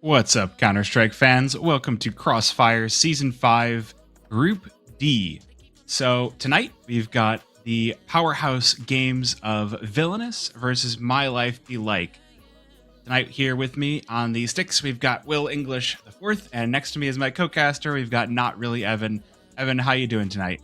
What's up, Counter-Strike fans? Welcome to Crossfire Season 5, Group D. So, tonight we've got the powerhouse games of Villainous versus My Life Be Like. Tonight, here with me on the sticks, we've got WillEnglishIV, and next to me is my co-caster, we've got notreallyevan. Evan, how you doing tonight?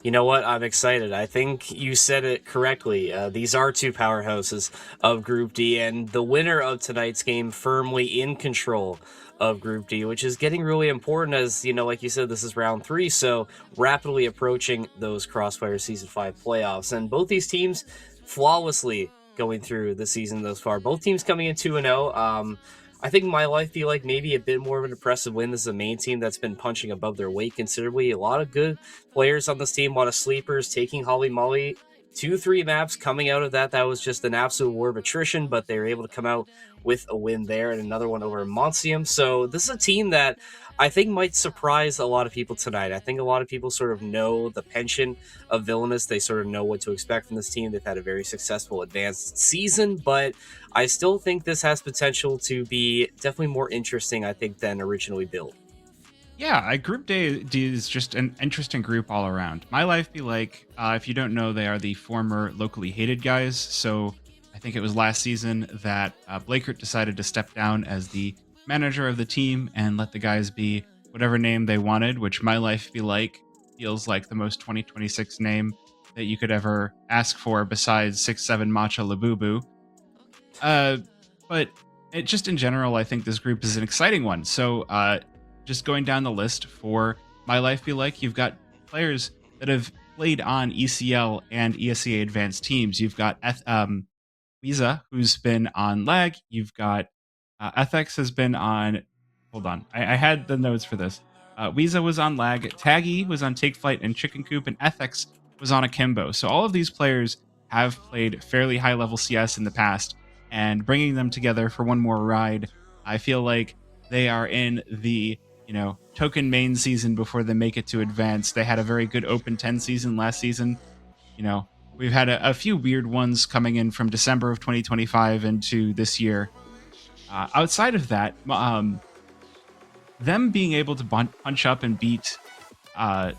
You know what? I'm excited. I think you said it correctly. These are two powerhouses of Group D, and the winner of tonight's game firmly in control of Group D, which is getting really important as, like you said, this is round 3, so rapidly approaching those Crossfire Season 5 playoffs. And both these teams flawlessly going through the season thus far. Both teams coming in 2-0. I think My Life Be Like maybe a bit more of an impressive win. This is a main team that's been punching above their weight considerably. A lot of good players on this team, a lot of sleepers taking Holly Molly. 2-3 maps coming out of that. That was just an absolute war of attrition, but they were able to come out with a win there and another one over Monsium. So this is a team that I think might surprise a lot of people tonight. I think a lot of people sort of know the penchant of Villainous. They sort of know what to expect from this team. They've had a very successful advanced season, but I still think this has potential to be definitely more interesting, I think, than originally built. Yeah, Group D is just an interesting group all around. My Life Be Like, if you don't know, they are the former locally hated guys. So I think it was last season that Blakert decided to step down as the manager of the team and let the guys be whatever name they wanted, which My Life Be Like feels like the most 2026 name that you could ever ask for besides 6'7 Matcha Labubu. But it just in general, I think this group is an exciting one. So just going down the list for My Life Be Like, you've got players that have played on ECL and ESEA advanced teams. You've got Weeza, who's been on Lag. You've got Ethics has been on. Hold on, I had the notes for this. Weeza was on Lag. Taggy was on Take Flight and Chicken Coop, and Ethics was on Akimbo. So all of these players have played fairly high level CS in the past, and bringing them together for one more ride, I feel like they are in the token main season before they make it to advance. They had a very good open 10 season last season. We've had a few weird ones coming in from December of 2025 into this year. Outside of that, them being able to punch up and beat, what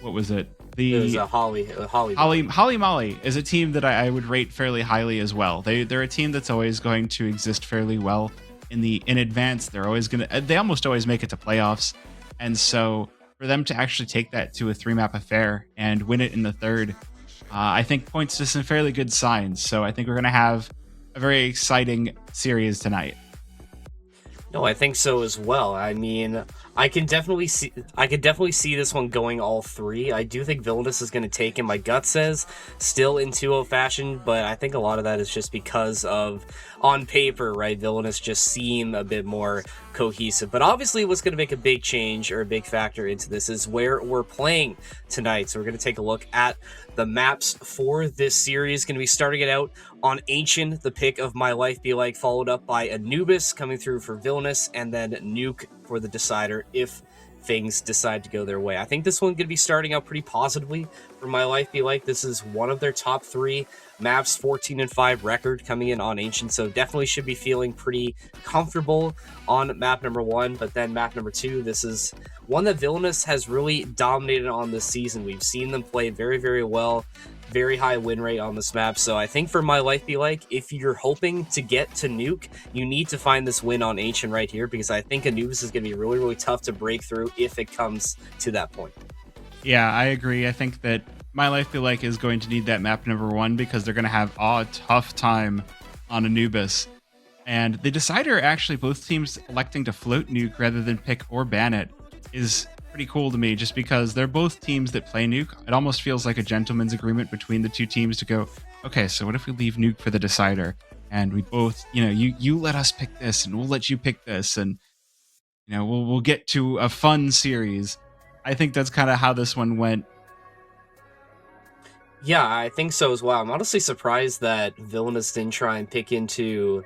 was it? It was a Holly Molly is a team that I would rate fairly highly as well. They're a team that's always going to exist fairly well in advance. They almost always make it to playoffs, and so for them to actually take that to a 3-map affair and win it in the third, I think points to some fairly good signs. So I think we're going to have a very exciting series tonight. No, I think so as well. I mean, I could definitely see this one going all 3. I do think Villainous is going to take him. My gut says still in 2-0 fashion, but I think a lot of that is just because of, on paper, right, Villainous just seem a bit more cohesive. But obviously what's going to make a big change or a big factor into this is where we're playing tonight. So we're going to take a look at the maps for this series. Going to be starting it out on Ancient, the pick of My Life Be Like, followed up by Anubis coming through for Villainous, and then Nuke for the Decider if things decide to go their way. I think this one's going to be starting out pretty positively for My Life Be Like. This is one of their top 3 maps, 14-5 record coming in on Ancient, so definitely should be feeling pretty comfortable on map number 1. But then map number 2, this is one that Villainous has really dominated on this season. We've seen them play very, very well, very high win rate on this map. So I think for My Life Be Like, if you're hoping to get to Nuke, you need to find this win on Ancient right here, because I think Anubis is going to be really, really tough to break through if it comes to that point. Yeah, I agree. I think that My Life Be Like is going to need that map number 1 because they're going to have a tough time on Anubis. And the Decider, actually, both teams electing to float Nuke rather than pick or ban it is pretty cool to me, just because they're both teams that play Nuke. It almost feels like a gentleman's agreement between the two teams to go, okay, so what if we leave Nuke for the Decider? And we both, you let us pick this and we'll let you pick this, and we'll get to a fun series. I think that's kind of how this one went. Yeah, I think so as well. I'm honestly surprised that Villainous didn't try and pick into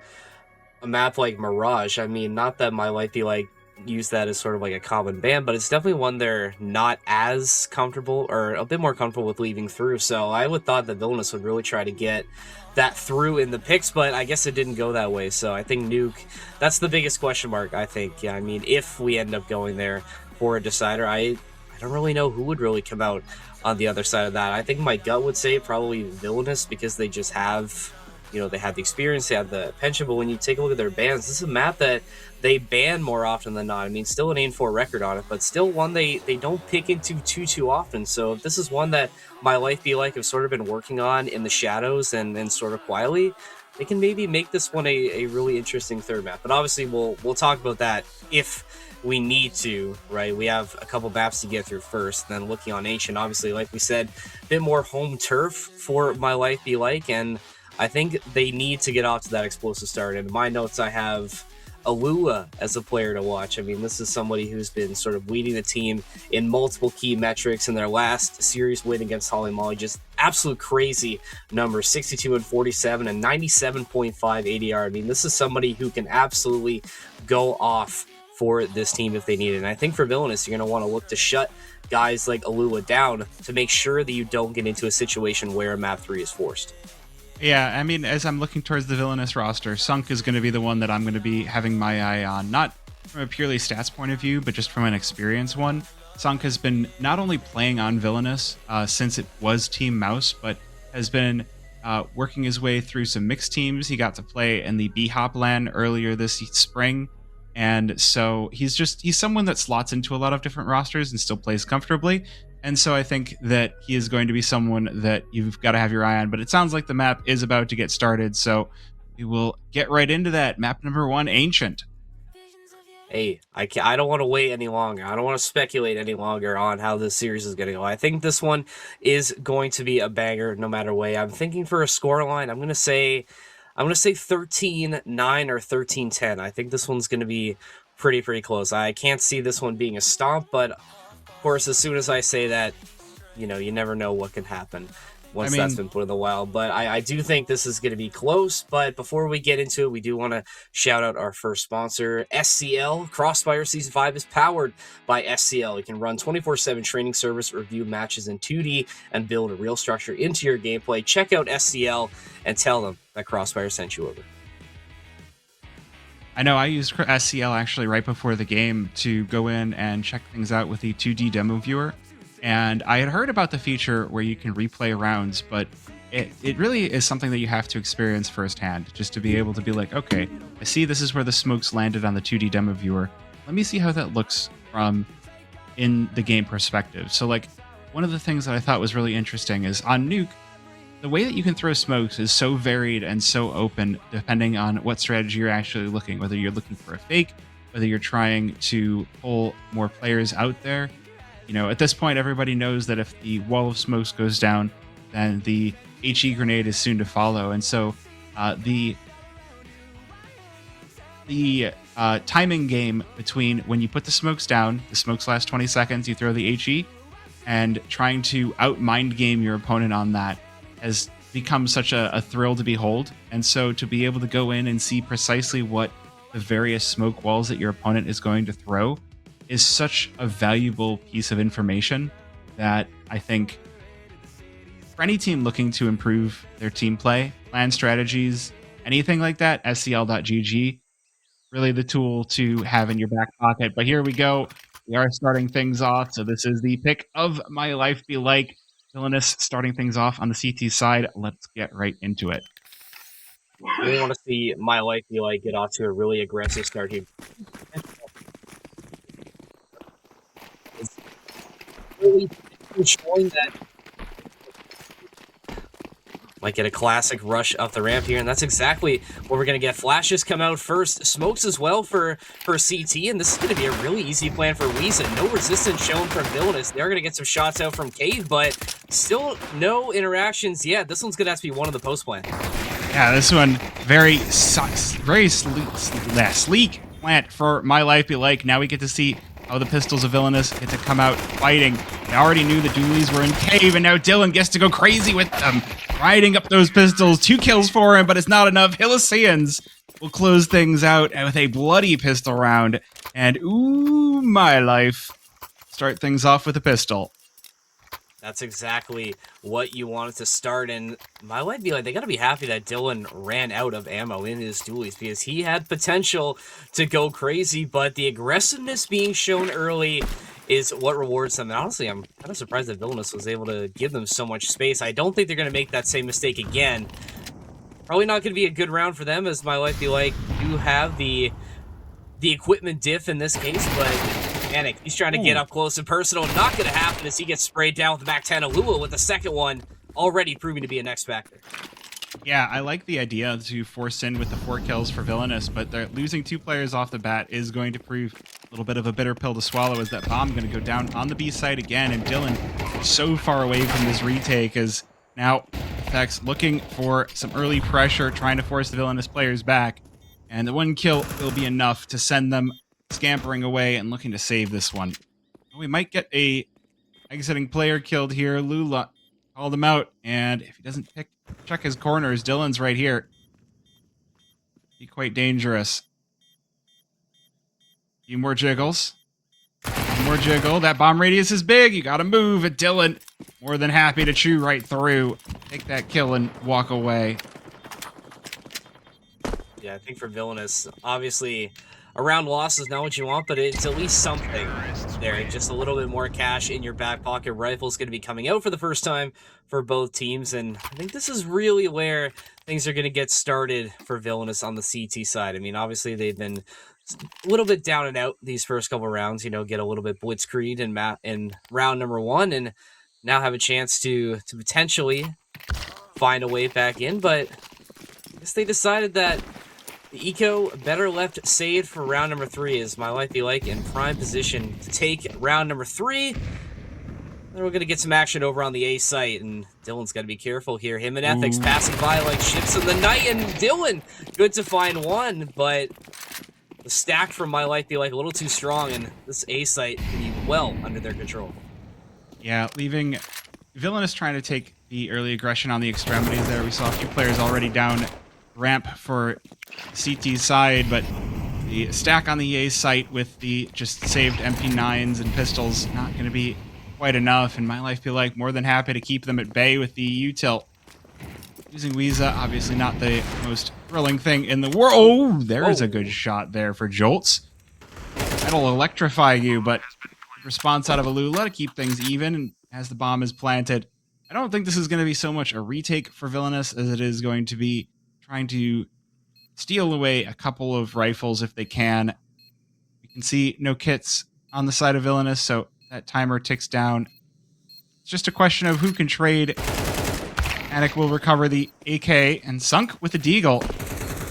a map like Mirage. I mean, not that My Life Be Like use that as sort of like a common ban, but it's definitely one they're not as comfortable or a bit more comfortable with leaving through. So I would thought that Villainous would really try to get that through in the picks, but I guess it didn't go that way. So I think Nuke, that's the biggest question mark, I think. Yeah, I mean, if we end up going there for a decider, I don't really know who would really come out on the other side of that. I think my gut would say probably Villainous, because they just have, you know, they have the experience, they have the pension, but when you take a look at their bans, this is a map that they ban more often than not. I mean, still an 8-4 record on it, but still one they don't pick into too often. So if this is one that My Life Be Like have sort of been working on in the shadows and sort of quietly, they can maybe make this one a really interesting third map. But obviously we'll talk about that if we need to, right? We have a couple maps to get through first, then looking on Ancient, obviously, like we said, a bit more home turf for My Life Be Like, and I think they need to get off to that explosive start. And in my notes, I have Alua as a player to watch. I mean, this is somebody who's been sort of leading the team in multiple key metrics in their last series win against Holly Molly. Just absolute crazy numbers, 62 and 47 and 97.5 ADR. I mean, this is somebody who can absolutely go off for this team if they need it. And I think for Villainous, you're going to want to look to shut guys like Alua down to make sure that you don't get into a situation where map 3 is forced. Yeah, I mean, as I'm looking towards the Villainous roster, Sunk is going to be the one that I'm going to be having my eye on, not from a purely stats point of view, but just from an experience one. Sunk has been not only playing on Villainous since it was Team Mouse, but has been working his way through some mixed teams. He got to play in the B-Hop LAN earlier this spring, and so he's someone that slots into a lot of different rosters and still plays comfortably. And so I think that he is going to be someone that you've got to have your eye on. But it sounds like the map is about to get started, so we will get right into that. Map number 1, Ancient. Hey, I don't want to wait any longer. I don't want to speculate any longer on how this series is going to go. I think this one is going to be a banger no matter way. I'm thinking for a scoreline, I'm going to say 13-9 or 13-10. I think this one's going to be pretty close. I can't see this one being a stomp, but of course, as soon as I say that, you know, you never know what can happen once that's been put in the wild. But I do think this is going to be close. But before we get into it, we do want to shout out our first sponsor, SCL. Crossfire Season 5 is powered by SCL. You can run 24/7 training service, review matches in 2D, and build a real structure into your gameplay. Check out SCL and tell them that Crossfire sent you over. I know I used SCL actually right before the game to go in and check things out with the 2D demo viewer. And I had heard about the feature where you can replay rounds, but it really is something that you have to experience firsthand, just to be able to be like, okay, I see this is where the smokes landed on the 2D demo viewer. Let me see how that looks from in the game perspective. So like one of the things that I thought was really interesting is on Nuke, the way that you can throw smokes is so varied and so open depending on what strategy you're actually looking, whether you're looking for a fake, whether you're trying to pull more players out there. You know, at this point, everybody knows that if the wall of smokes goes down, then the HE grenade is soon to follow. And so the timing game between when you put the smokes down, the smokes last 20 seconds, you throw the HE, and trying to out-mind game your opponent on that has become such a thrill to behold. And so to be able to go in and see precisely what the various smoke walls that your opponent is going to throw is such a valuable piece of information that I think for any team looking to improve their team play, plan strategies, anything like that, scl.gg, really the tool to have in your back pocket. But here we go. We are starting things off. So this is the pick of My Life Be Like. Villainous starting things off on the CT side. Let's get right into it. I really want to see My Life Be Like get off to a really aggressive start here. It's really showing that might get a classic rush up the ramp here, and that's exactly what we're going to get. Flashes come out first, smokes as well for CT, and this is going to be a really easy plan for Weezin. No resistance shown from Villainous. They're going to get some shots out from Cave, but still no interactions yet. This one's going to have to be one of the post plan. Yeah, this one very sleek plant for My Life Be Like. Now we get to see how the pistols of Villainous get to come out fighting. They already knew the dualies were in Cave, and now Dylan gets to go crazy with them, riding up those pistols. 2 kills for him, but it's not enough. Hilicians will close things out with a bloody pistol round. And ooh, my life. Start things off with a pistol. That's exactly what you wanted to start, and my life be like, they gotta be happy that Dylan ran out of ammo in his dualies, because he had potential to go crazy, but the aggressiveness being shown early is what rewards them. And honestly, I'm kind of surprised that Villainous was able to give them so much space. I don't think they're gonna make that same mistake again. Probably not gonna be a good round for them, as my life be like, you have the equipment diff in this case, but Panic, he's trying to get up close and personal. Not going to happen as he gets sprayed down with the Mac 10 Alua with the second one already proving to be an X factor. Yeah, I like the idea to force in with the 4 kills for Villainous, but they're losing 2 players off the bat is going to prove a little bit of a bitter pill to swallow, as that bomb going to go down on the B side again, and Dylan so far away from this retake as now Effects looking for some early pressure, trying to force the Villainous players back, and the 1 kill will be enough to send them scampering away and looking to save this one. We might get a exiting player killed here. Lula called him out, and if he doesn't check his corners, Dylan's right here. Be quite dangerous. A few more jiggles. One more jiggle. That bomb radius is big. You gotta move. And Dylan, more than happy to chew right through. Take that kill and walk away. Yeah, I think for Villainous, obviously, a round loss is not what you want, but it's at least something there. Just a little bit more cash in your back pocket. Rifle's going to be coming out for the first time for both teams, and I think this is really where things are going to get started for Villainous on the CT side. I mean, obviously, they've been a little bit down and out these first couple rounds, you know, get a little bit blitzkrieged in round number 1, and now have a chance to potentially find a way back in, but I guess they decided that the Eco better left saved for round number 3, as my life be like in prime position to take round number 3. Then we're going to get some action over on the A site, and Dylan's got to be careful here. Him and Ethics passing by like ships in the night, and Dylan good to find 1, but the stack from my life be like a little too strong, and this A site can be well under their control. Yeah, leaving Villainous trying to take the early aggression on the extremities there. We saw a few players already down ramp for CT side, but the stack on the EA site with the just saved MP9s and pistols not going to be quite enough, and my life feel like more than happy to keep them at bay with the U-tilt. Using Weeza, obviously not the most thrilling thing in the world. Oh, there's a good shot there for Jolts. That'll electrify you, but response out of Alula to keep things even as the bomb is planted. I don't think this is going to be so much a retake for Villainous as it is going to be trying to steal away a couple of rifles if they can. You can see no kits on the side of Villainous, so that timer ticks down. It's just a question of who can trade. Anik will recover the AK, and Sunk with the Deagle.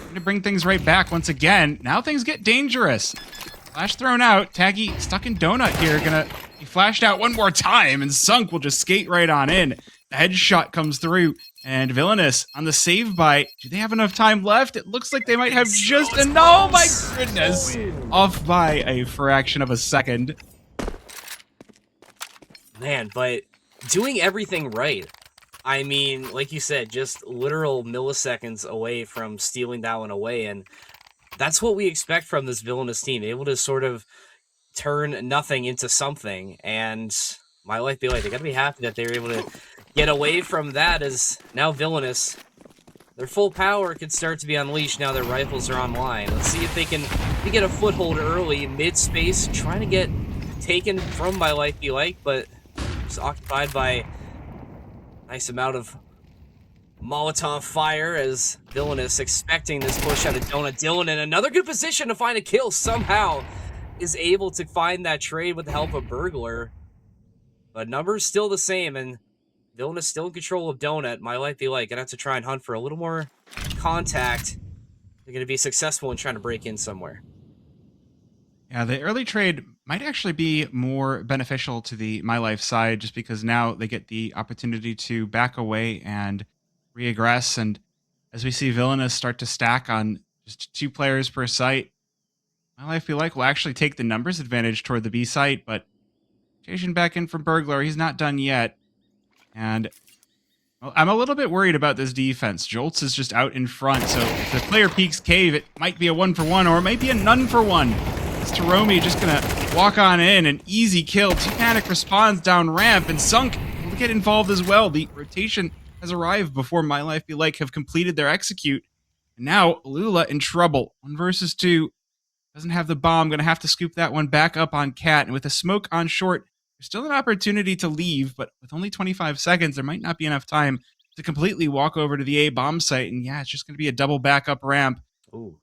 Going to bring things right back once again. Now things get dangerous. Flash thrown out. Taggy stuck in Donut here. Gonna be flashed out one more time, and Sunk will just skate right on in. The headshot comes through, and Villainous on the save by. Do they have enough time left? It looks like they might have just enough. Oh my goodness! Off by a fraction of a second. Man, but doing everything right. I mean, like you said, just literal milliseconds away from stealing that one away, and that's what we expect from this Villainous team, able to sort of turn nothing into something, and my life be like, they gotta be happy that they were able to get away from that, as now Villainous, their full power could start to be unleashed now their rifles are online. Let's see if they can get a foothold early, mid-space, trying to get taken from my life be like, but it's occupied by nice amount of Molotov fire as Villainous expecting this push out of Donut. Dylan in another good position to find a kill, somehow is able to find that trade with the help of Burglar. But numbers still the same, and Villainous still in control of Donut. My life be like, gonna have to try and hunt for a little more contact. They're gonna be successful in trying to break in somewhere. Yeah, the early trade might actually be more beneficial to the My Life side, just because now they get the opportunity to back away and reaggress. And as we see Villainous start to stack on just 2 players per site, My Life Be Like will actually take the numbers advantage toward the B site, but chasing back in from Burglar, he's not done yet. And Well, I'm a little bit worried about this defense. Jolts is just out in front, so if the player peeks cave, it might be a 1-for-1 or it might be a none for one. It's Taromi just gonna walk on in, an easy kill. Panic responds down ramp, and Sunk will get involved as well. The rotation has arrived before My Life Be Like have completed their execute. And now Lula in trouble. 1 versus 2. Doesn't have the bomb. Gonna have to scoop that one back up on Cat. And with a smoke on short, there's still an opportunity to leave, but with only 25 seconds, there might not be enough time to completely walk over to the A bomb site. And yeah, it's just gonna be a double backup ramp. Ooh.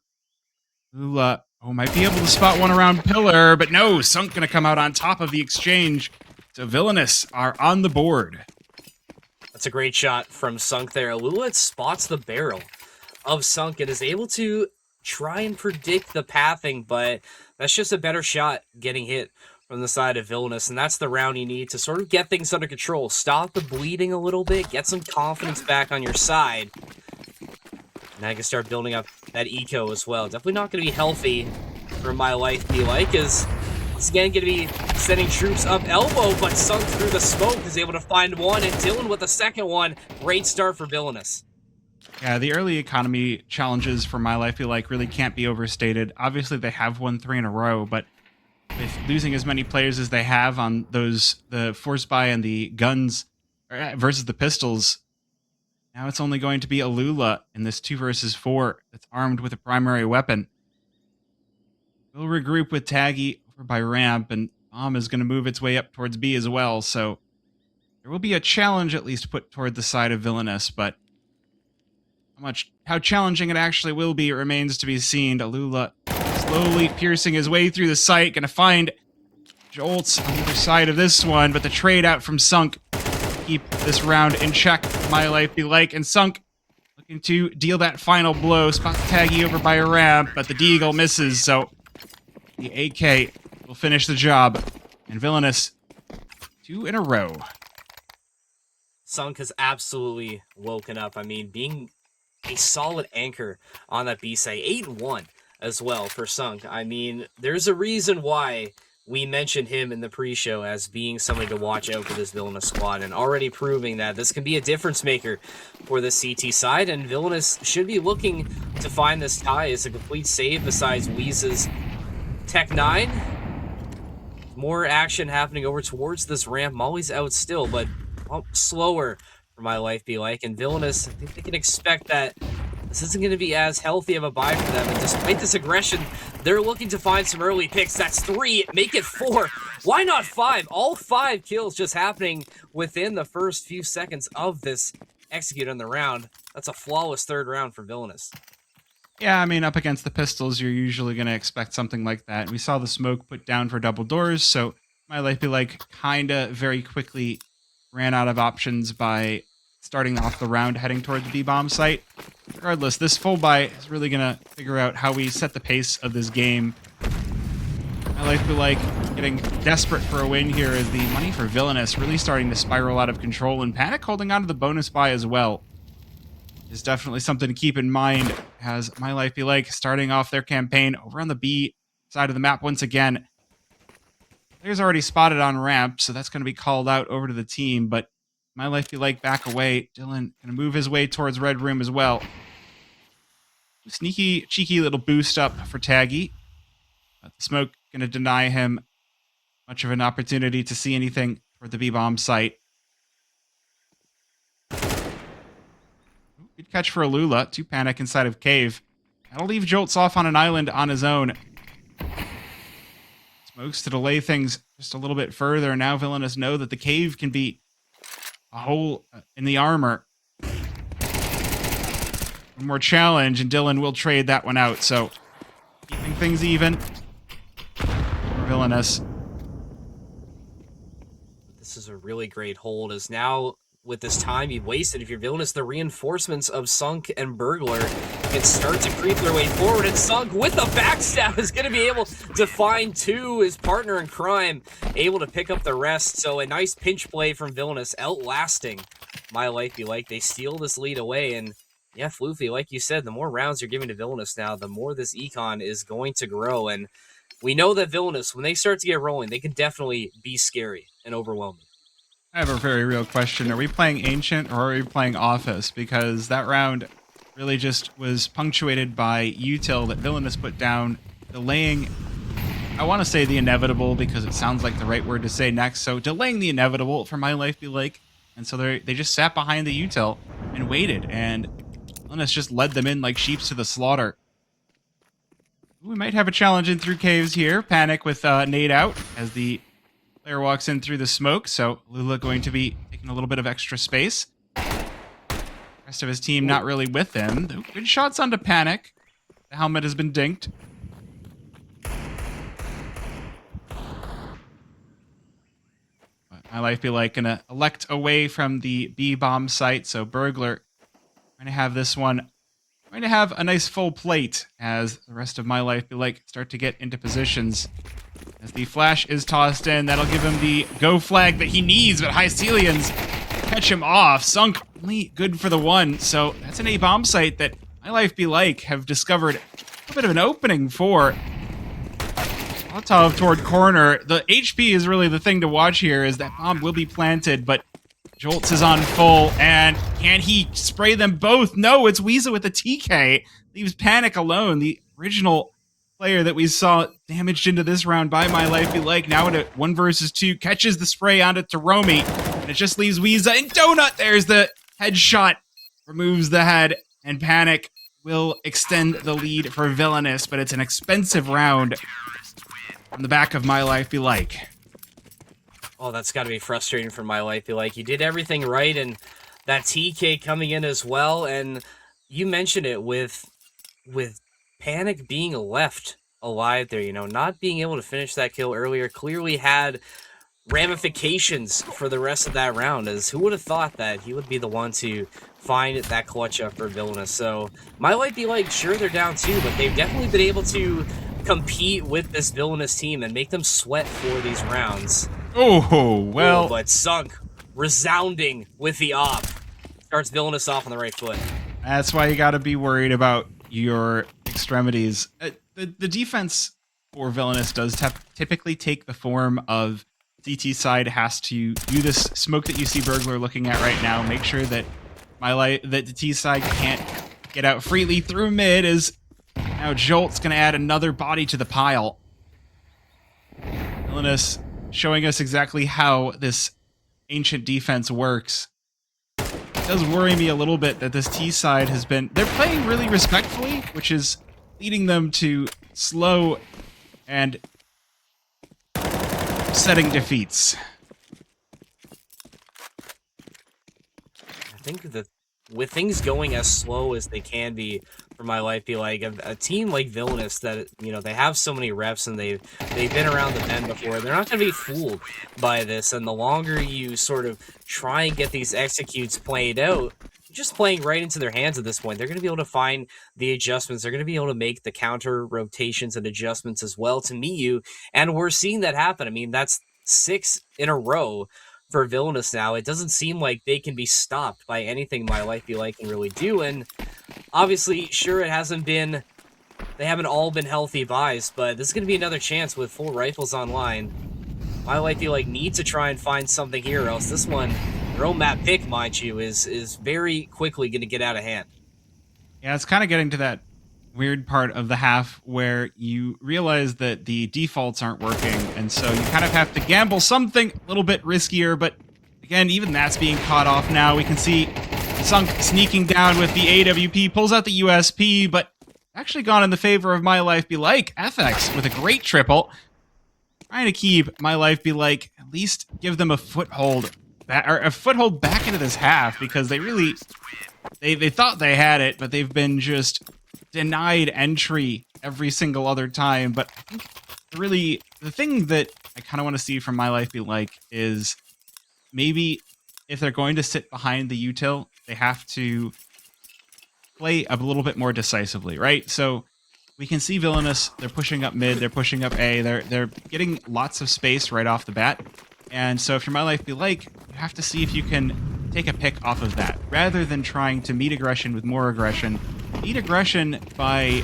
Lula, might be able to spot one around pillar, but no, Sunk gonna come out on top of the exchange. So Villainous are on the board. That's a great shot from Sunk there. Lula spots the barrel of Sunk and is able to try and predict the pathing, but that's just a better shot getting hit from the side of Villainous, and that's the round you need to sort of get things under control. Stop the bleeding a little bit, get some confidence back on your side. Now you can start building up that eco as well. Definitely not going to be healthy for My Life Be Like, as it's again going to be sending troops up elbow, but Sunk through the smoke is able to find one, and Dylan with the second one. Great start for Villainous. Yeah, the early economy challenges for My Life Be Like really can't be overstated. Obviously, they have won 3 in a row, but with losing as many players as they have on the force buy and the guns versus the pistols, now it's only going to be Alula in this 2 versus 4 that's armed with a primary weapon. We'll regroup with Taggy over by ramp, and Bomb is going to move its way up towards B as well, so there will be a challenge at least put toward the side of Villainous, but how challenging it actually will be remains to be seen. Alula slowly piercing his way through the site, gonna find Jolts on the other side of this one, but the trade out from Sunk keep this round in check. My Life Be Like, and Sunk looking to deal that final blow. Spots Taggy over by a ramp, but the Deagle misses, so the AK will finish the job. And Villainous, 2 in a row. Sunk has absolutely woken up. I mean, being a solid anchor on that B side. 8-1 as well for Sunk. I mean, there's a reason why we mentioned him in the pre-show as being somebody to watch out for this Villainous squad, and already proving that this can be a difference maker for the CT side, and Villainous should be looking to find this tie as a complete save besides Weeze's Tech 9. More action happening over towards this ramp. Molly's out still, but slower for My Life Be Like, and Villainous, I think they can expect that this isn't going to be as healthy of a buy for them, and despite this aggression, they're looking to find some early picks. That's 3, make it 4. Why not 5? All 5 kills just happening within the first few seconds of this execute on the round. That's a flawless 3rd round for Villainous. Yeah, I mean, up against the pistols, you're usually going to expect something like that. We saw the smoke put down for double doors, so My Life Be Like kinda very quickly ran out of options by starting off the round heading toward the B-bomb site. Regardless, this full buy is really going to figure out how we set the pace of this game. My Life Be Like getting desperate for a win here as the money for Villainous really starting to spiral out of control, and Panic holding on to the bonus buy as well is definitely something to keep in mind as My Life Be Like starting off their campaign over on the B side of the map once again. Players already spotted on ramp, so that's going to be called out over to the team, but My Life Be Like back away. Dylan going to move his way towards Red Room as well. Sneaky, cheeky little boost up for Taggy. The smoke going to deny him much of an opportunity to see anything toward the B-bomb site. Good catch for Alula. 2 Panic inside of Cave. That'll leave Jolts off on an island on his own. Smokes to delay things just a little bit further. Now Villainous know that the Cave can be a hole in the armor. One more challenge, and Dylan will trade that one out. So, keeping things even for Villainous. This is a really great hold, as now, with this time you've wasted, if you're Villainous, the reinforcements of Sunk and Burglar can start to creep their way forward, and Sunk with the backstab is going to be able to find 2, his partner in crime, able to pick up the rest. So a nice pinch play from Villainous, outlasting My Life Be Like. They steal this lead away, and yeah, Floofy, like you said, the more rounds you're giving to Villainous now, the more this econ is going to grow, and we know that Villainous, when they start to get rolling, they can definitely be scary and overwhelming. I have a very real question. Are we playing Ancient or are we playing Office? Because that round really just was punctuated by util that Villainous put down, delaying, I want to say the inevitable because it sounds like the right word to say next. So delaying the inevitable for My Life Be Like. And so they just sat behind the util and waited. And Villainous just led them in like sheep to the slaughter. We might have a challenge in through caves here. Panic with nade out as the player walks in through the smoke. So Lula going to be taking a little bit of extra space. Rest of his team not really with him. Good shots onto Panic. The helmet has been dinked. But My Life Be Like gonna elect away from the B bomb site. So Burglar going to have this one. Going to have a nice full plate as the rest of My Life Be Like start to get into positions. As the flash is tossed in, that'll give him the go flag that he needs, but Hycelians catch him off. Sunk only good for the one, so that's an A-bomb site that My Life Be Like have discovered a bit of an opening for. Molotov toward corner. The HP is really the thing to watch here, as that bomb will be planted, but Jolts is on full, and can he spray them both? No, it's Weeza with a TK. Leaves Panic alone, the original player that we saw damaged into this round by My Life Be Like. Now in a 1 versus 2, catches the spray onto Taromi, and it just leaves Weeza and Donut. There's the headshot, removes the head, and Panic will extend the lead for Villainous, but it's an expensive round on the back of My Life Be Like. Oh, that's got to be frustrating for My Life Be Like. You did everything right, and that TK coming in as well, and you mentioned it with Panic being left alive there, not being able to finish that kill earlier clearly had ramifications for the rest of that round, as who would have thought that he would be the one to find that clutch up for Villainous. So My Life Be Like, sure, they're down 2, but they've definitely been able to compete with this Villainous team and make them sweat for these rounds. Oh, well. But Sunk, resounding with the op, starts Villainous off on the right foot. That's why you got to be worried about your extremities. The defense for Villainous does typically take the form of CT side has to do this smoke that you see Burglar looking at right now. Make sure that the T side can't get out freely through mid, as now Jolt's going to add another body to the pile. Villainous showing us exactly how this ancient defense works. It does worry me a little bit that this T side has been... They're playing really respectfully, which is leading them to slow and setting defeats. I think that with things going as slow as they can be for My Life Be Like, a team like Villainous that, they have so many reps and they've been around the bend before, they're not going to be fooled by this. And the longer you sort of try and get these executes played out, just playing right into their hands at this point, they're going to be able to find the adjustments. They're going to be able to make the counter rotations and adjustments as well to meet you. And we're seeing that happen. I mean, that's 6 in a row for Villainous now. It doesn't seem like they can be stopped by anything My Life Be Like can really do. And obviously, sure, they haven't all been healthy buys, but this is going to be another chance with full rifles online. My Life Be Like needs to try and find something here, or else this one, their own map pick, mind you, is very quickly going to get out of hand. Yeah, it's kind of getting to that weird part of the half where you realize that the defaults aren't working, and so you kind of have to gamble something a little bit riskier, but again, even that's being caught off now. We can see Sunk sneaking down with the AWP, pulls out the USP, but actually gone in the favor of My Life Be Like. FX with a great triple. Trying to keep My Life Be Like, at least give them a foothold back into this half, because they really, they thought they had it, but they've been just denied entry every single other time. But I think really the thing that I kind of want to see from My Life Be Like is maybe if they're going to sit behind the util, they have to play a little bit more decisively, right? So we can see Villainous, they're pushing up mid, they're pushing up A, they're getting lots of space right off the bat. And so if you're My Life Be Like, you have to see if you can take a pick off of that, rather than trying to meet aggression with more aggression. Meet aggression by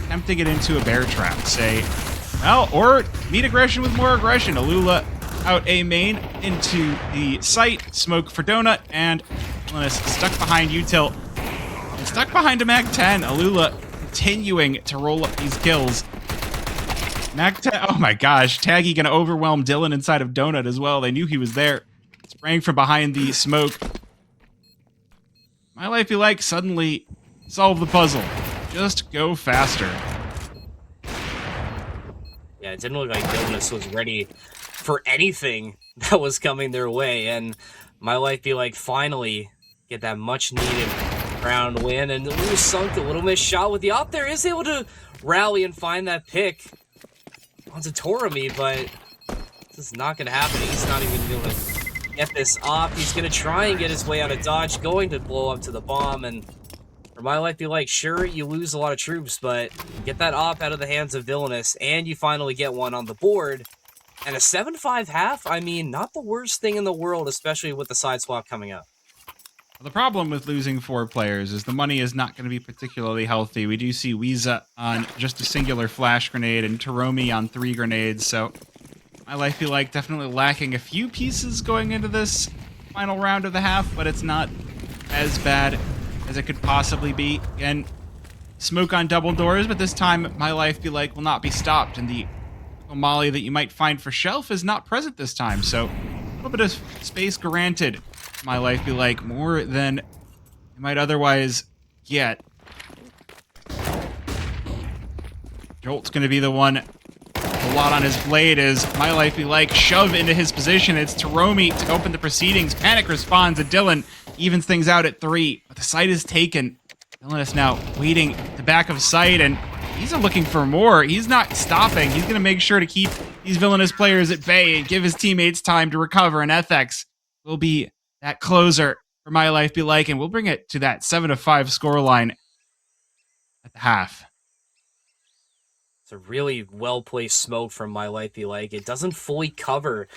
attempting it into a bear trap, say, well, or meet aggression with more aggression. Alula out a main into the site. Smoke for Donut, and Villainous stuck behind Util. And stuck behind a Mag 10. Alula continuing to roll up these kills. Mag 10, oh my gosh. Taggy gonna overwhelm Dylan inside of Donut as well. They knew he was there. Spraying from behind the smoke. My Life Be Like suddenly solve the puzzle. Just go faster. Yeah, it didn't look like Villainous was ready for anything that was coming their way, and My Life Be Like finally get that much needed round win, and Lou Sunk a little missed shot with the op there, is able to rally and find that pick onto Torami, but this is not going to happen. He's not even going to get this op. He's going to try and get his way out of dodge, going to blow up to the bomb, and for My Life Be Like, sure, you lose a lot of troops, but you get that op out of the hands of Villainous, and you finally get one on the board. And a 7-5 half, I mean, not the worst thing in the world, especially with the side swap coming up. The problem with losing 4 players is the money is not going to be particularly healthy. We do see Weeza on just a singular flash grenade and Taromi on 3 grenades, so My Life Be Like definitely lacking a few pieces going into this final round of the half, but it's not as bad as it could possibly be. Again, smoke on double doors, but this time My Life Be Like will not be stopped, and the Molly that you might find for Shelf is not present this time, so a little bit of space granted. My Life Be Like more than you might otherwise get. Jolt's going to be the one. A lot on his blade is My Life Be Like shove into his position. It's Taromi to open the proceedings. Panic responds, and Dylan evens things out at 3, but the site is taken. Villainous now waiting at the back of sight, and he's looking for more. He's not stopping. He's going to make sure to keep these Villainous players at bay and give his teammates time to recover, and FX will be that closer for My Life Be Like, and we'll bring it to that 7-5 scoreline at the half. It's a really well-placed smoke from My Life Be Like. It doesn't fully cover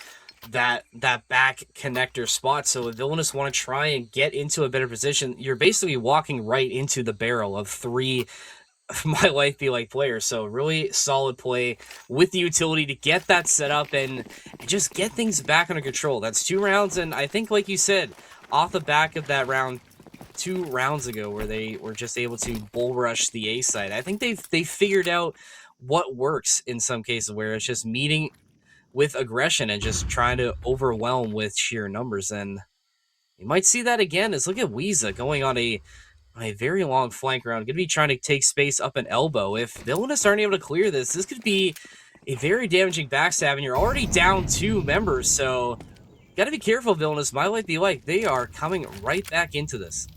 that back connector spot, so if Villainous want to try and get into a better position, you're basically walking right into the barrel of 3 My Life Be Like players. So really solid play with the utility to get that set up and just get things back under control. That's 2 rounds, and I think, like you said, off the back of that round 2 rounds ago where they were just able to bull rush the A side, I think they figured out what works in some cases, where it's just meeting with aggression and just trying to overwhelm with sheer numbers. And you might see that again. Is look at Weeza going on a very long flank round, going to be trying to take space up an elbow. If Villainous aren't able to clear this could be a very damaging backstab, and you're already down 2 members, so got to be careful, Villainous. My Life Be Like, they are coming right back into this.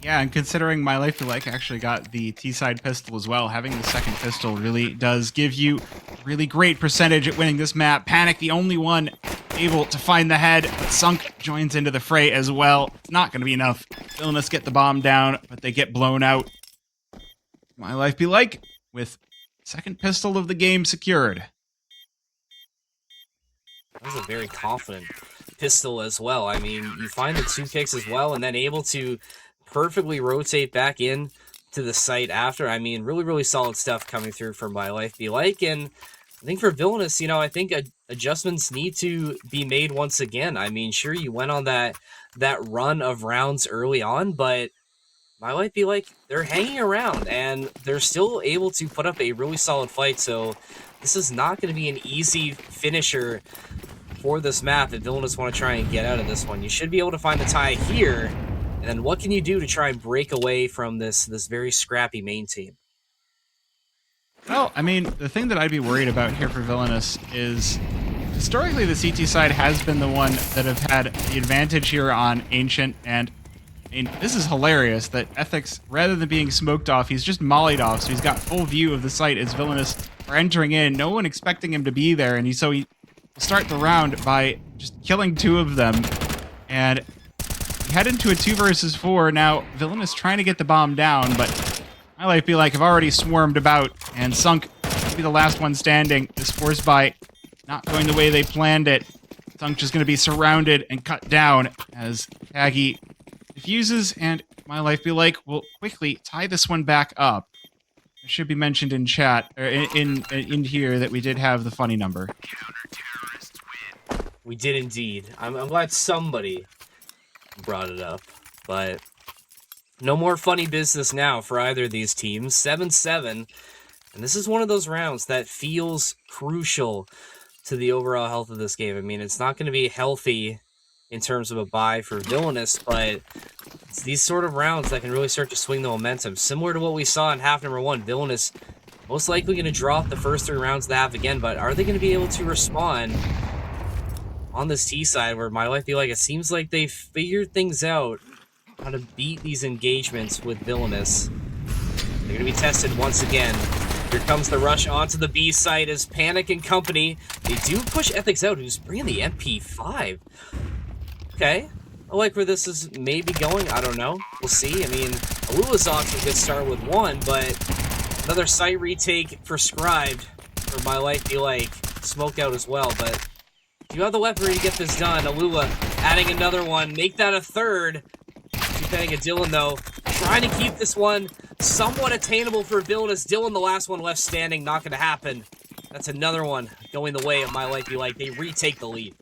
Yeah, and considering My Life Be Like actually got the T-side pistol as well, having the second pistol really does give you really great percentage at winning this map. Panic, the only one able to find the head, but Sunk joins into the fray as well. It's not going to be enough. Villainous get the bomb down, but they get blown out. My Life Be Like with second pistol of the game secured. That was a very confident pistol as well. I mean, you find the 2 kicks as well, and then able to perfectly rotate back in to the site after. I mean, really, really solid stuff coming through from My Life Be Like. And I think for Villainous, I think adjustments need to be made once again. I mean, sure, you went on that run of rounds early on, but My Life Be Like, they're hanging around, and they're still able to put up a really solid fight. So this is not going to be an easy finisher for this map if Villainous want to try and get out of this one. You should be able to find the tie here. And then what can you do to try and break away from this very scrappy main team? Well, I mean, the thing that I'd be worried about here for Villainous is historically the CT side has been the one that have had the advantage here on Ancient, and I mean, this is hilarious that Ethics, rather than being smoked off, he's just mollied off, so he's got full view of the site as Villainous are entering in, no one expecting him to be there, and he will start the round by just killing 2 of them, and head into a 2 versus 4. Now, Villainous trying to get the bomb down, but My Life Be Like have already swarmed about, and Sunk will be the last one standing. This force buy not going the way they planned it. Sunk just going to be surrounded and cut down as Taggy defuses, and My Life Be Like will quickly tie this one back up. It should be mentioned in chat, or in here, that we did have the funny number. We did indeed. I'm glad somebody brought it up, but no more funny business now for either of these teams. 7-7, and this is one of those rounds that feels crucial to the overall health of this game. I mean, it's not going to be healthy in terms of a bye for Villainous, but it's these sort of rounds that can really start to swing the momentum. Similar to what we saw in half number 1, Villainous most likely going to drop the first 3 rounds of the half again, but are they going to be able to respond on this T side where my life be like, it seems like they figured things out, how to beat these engagements with Villainous. They're going to be tested once again. Here comes the rush onto the B site as Panic and company. They do push Ethics out, who's bringing the MP5. Okay. I like where this is maybe going. I don't know. We'll see. I mean, Alula's off to a good start with 1, but another site retake prescribed for my life be like smoked out as well. But you have the weaponry to get this done. Alula adding another one. Make that a third. Depending on Dylan, though. Trying to keep this one somewhat attainable for Villainous. Dylan, the last one left standing. Not going to happen. That's another one going the way of my life be like. They retake the lead.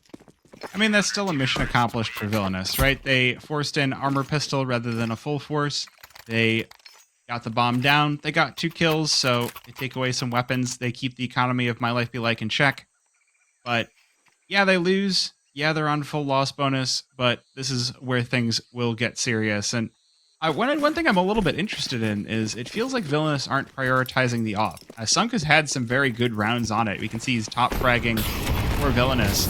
I mean, that's still a mission accomplished for Villainous, right? They forced in armor pistol rather than a full force. They got the bomb down. They got 2 kills, so they take away some weapons. They keep the economy of my life be like in check. But yeah, they lose. Yeah, they're on full loss bonus, but this is where things will get serious. And one thing I'm a little bit interested in is it feels like Villainous aren't prioritizing the off. Sunk has had some very good rounds on it. We can see he's top fragging for Villainous.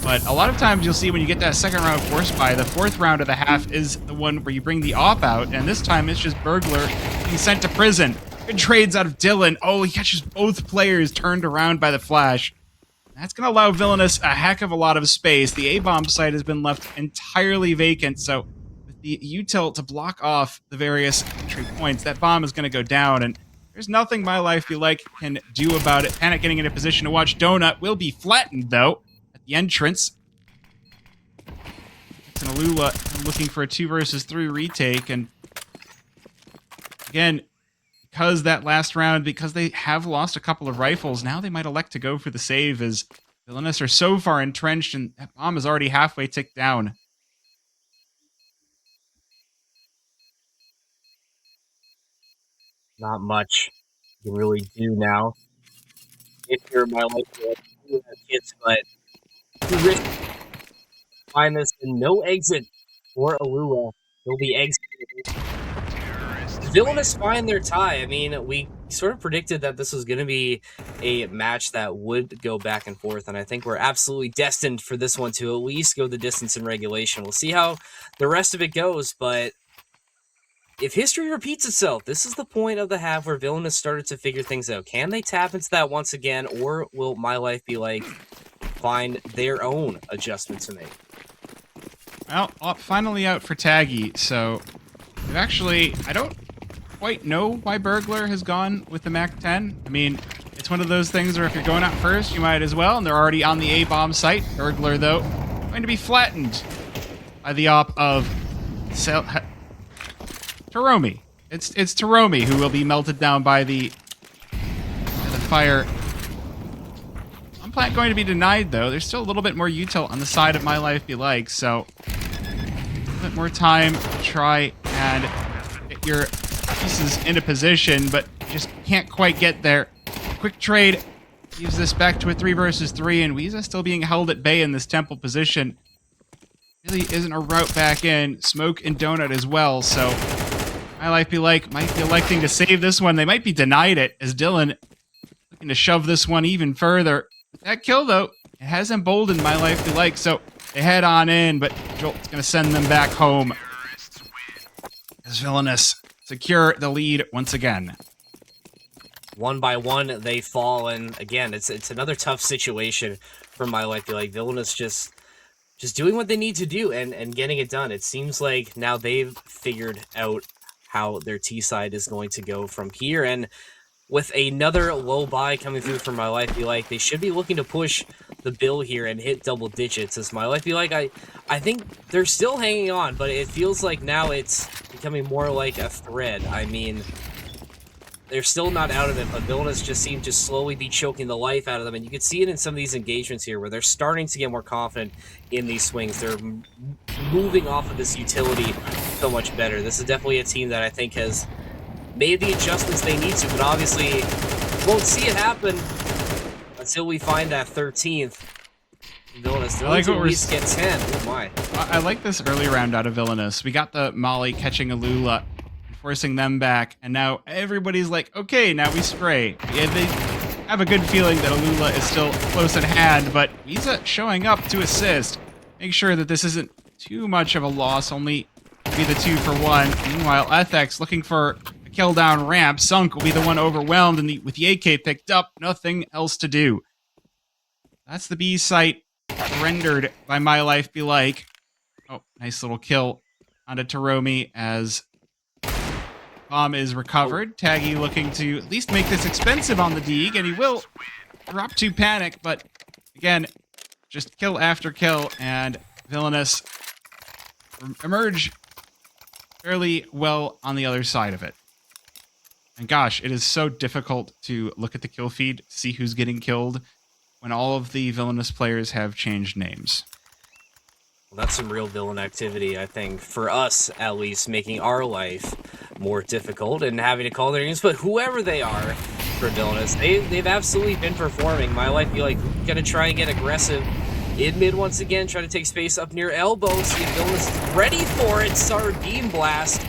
But a lot of times you'll see when you get that second round force buy, the 4th round of the half is the one where you bring the op out, and this time it's just Burglar being sent to prison. Good trades out of Dylan. Oh, he catches both players turned around by the flash. That's going to allow Villainous a heck of a lot of space. The A-bomb site has been left entirely vacant, so with the util to block off the various entry points, that bomb is going to go down, and there's nothing my life be like can do about it. Panic getting in a position to watch Donut will be flattened, though, at the entrance. It's an Alula looking for a 2 versus 3 retake, and again, because that last round, because they have lost a couple of rifles, now they might elect to go for the save as Villainous are so far entrenched and that bomb is already halfway ticked down. Not much you can really do now. If you're my life, you have kids, but you risk find this and no exit for Alula. He'll be exited. Villainous find their tie. I mean, we sort of predicted that this was going to be a match that would go back and forth, and I think we're absolutely destined for this one to at least go the distance in regulation. We'll see how the rest of it goes, but if history repeats itself, this is the point of the half where Villainous started to figure things out. Can they tap into that once again, or will my life be like find their own adjustment to make? Well, finally out for Taggy, so actually, I don't quite know why Burglar has gone with the MAC-10. I mean, it's one of those things where if you're going out first, you might as well, and they're already on the A-bomb site. Burglar, though, going to be flattened by the op of Taromi. It's Taromi who will be melted down by the fire. Plant going to be denied, though. There's still a little bit more util on the side of my life be like, so a little bit more time to try and get your pieces into position, but just can't quite get there. Quick trade leaves this back to a 3 versus 3, and Weeza still being held at bay in this temple position. Really isn't a route back in. Smoke and Donut as well, so my life be like might be electing to save this one. They might be denied it as Dylan looking to shove this one even further. That kill, though, it has emboldened my life be like, so they head on in, but Jolt's going to send them back home. As Villainous secure the lead once again. One by one, they fall, and again, it's another tough situation for my life be like. Villainous just doing what they need to do and getting it done. It seems like now they've figured out how their T side is going to go from here, and with another low buy coming through from my life be like, they should be looking to push the bill here and hit double digits. As my life be like, I think they're still hanging on, but it feels like now it's becoming more like a thread. I mean, they're still not out of it, but Villainous just seemed to slowly be choking the life out of them. And you can see it in some of these engagements here where they're starting to get more confident in these swings. They're moving off of this utility so much better. This is definitely a team that I think has made the adjustments they need to, but obviously won't see it happen until we find that 13th. Villainous, they're like at least get 10. Oh my. I like this early round out of Villainous. We got the Molly catching Alula, forcing them back, and now everybody's like, okay, now we spray. Yeah, they have a good feeling that Alula is still close at hand, but Wiza showing up to assist. Make sure that this isn't too much of a loss, only be the 2 for 1. Meanwhile, Ethics looking for a kill down ramp. Sunk will be the one overwhelmed, and with the AK picked up, nothing else to do. That's the B site surrendered by My Life Be Like. Oh, nice little kill onto Taromi as bomb is recovered. Taggy looking to at least make this expensive on the Deeg, and he will drop to Panic, but again, just kill after kill, and Villainous emerge fairly well on the other side of it. And gosh, it is so difficult to look at the kill feed, see who's getting killed, when all of the Villainous players have changed names. Well, that's some real villain activity, I think, for us at least, making our life more difficult and having to call their names. But whoever they are for Villainous, they've absolutely been performing. My Life Be Like, gonna try and get aggressive in mid once again, try to take space up near elbow. See if Villainous is ready for it. Sardine Blast.